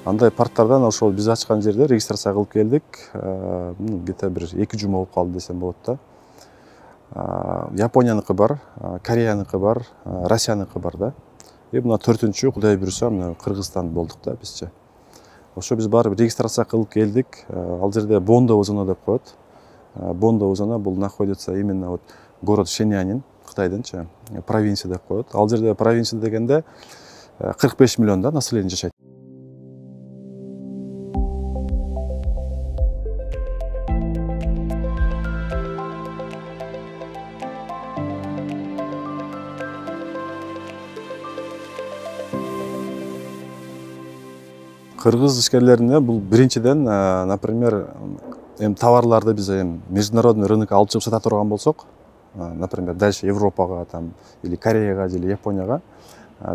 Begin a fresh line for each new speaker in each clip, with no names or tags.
Андай порттардан ошол биз ачкан жерде регистрация кылып келдик. Где-то бир 2 жума болуп калды десем болот да. Японияныкы бар, Кореяныкы бар, Россияныкы бар да. Мына 4-чү Кудай буйруса мына Кыргызстан болдук да бизче. Ошо биз барып регистрация кылып келдик. Ал жерде Бондо озоно деп коет. Бондо озоно бул находится именно вот город Шенянин, Кытайдынчы, провинция деп коет. Ал жерде провинция дегенде 45 миллион да население жашайт. Кыргыз ишкерлерине бул биринчиден, например, товарларды биз международный рынокко алып чыгып сата турган болсок, например, дальше Европага там или Кореяга или Японияга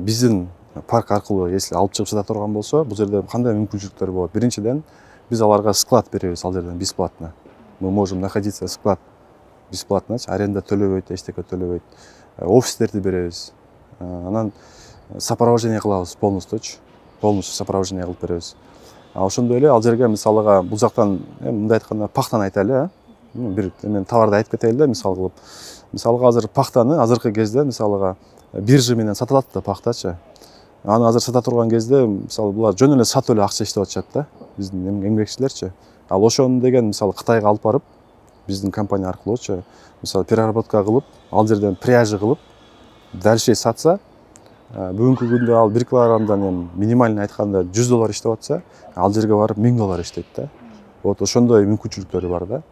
биздин парк аркылуу если алып чыгып сата турган болсо, бул жерде кандай мүмкүнчүлүктөр болот? Биринчиден, биз аларга склад беребиз ал жерден бесплатно. Мы можем находиться склад бесплатно, аренда төлөбөйт, эчтеке төлөбөйт. Офистерди беребиз. Анан сопровождение кылабыз полностью сопровождение кылып беребиз. Ошондой эле ал жерге мисалыга бул жактан мындай айтканда пахтаны айтайлы, бир товарды айтып кетели да, мисал кылып. Мисалга азыр пахтаны азыркы кезде мисалыга биржа менен сатылат да пахтачы. Аны азыр сата турган кезде мисалы булар жөн эле сатып эле акча иштеп атышат да, биздин эмгекчилерчи. Ал ошону деген мисалы Кытайга алып барып, биздин компания аркылуучу, мисалы переработка кылып, ал жерден пряжа кылып, дальше сатса, бүгүнкү күндө ал 1 килограммдан минимальный айтканда $100 иштеп атса, ал жерге барып $1000 иштейт да. Вот ошондой мүмкүнчүлүктөрү бар да.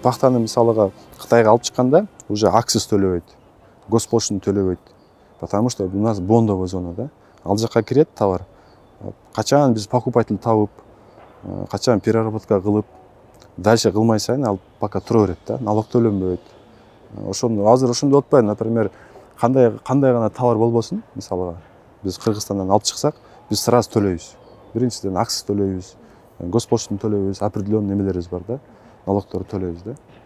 Пахтаны мисалыга Кытайга алып чыкканда уже акциз төлөбөйт, госпошлину төлөбөйт. Потому что у нас бондовый зона да. Ал жакка кирет товар. Качан биз покупатель табып, качан переработка кылып, дальше кылмай сайын ал пока тура берет да, налог төлөнбөйт. Ошондо азыр ошондой болуп например, кандай гана товар болбосун, мисалыга биз Кыргызстандан алып чыксак, биз сразу төлөйбүз. Биринчиден акциз төлөйбүз, госпошлину төлөйбүз, определенный немелерибиз бар да. Налогторду төлөйбүз да.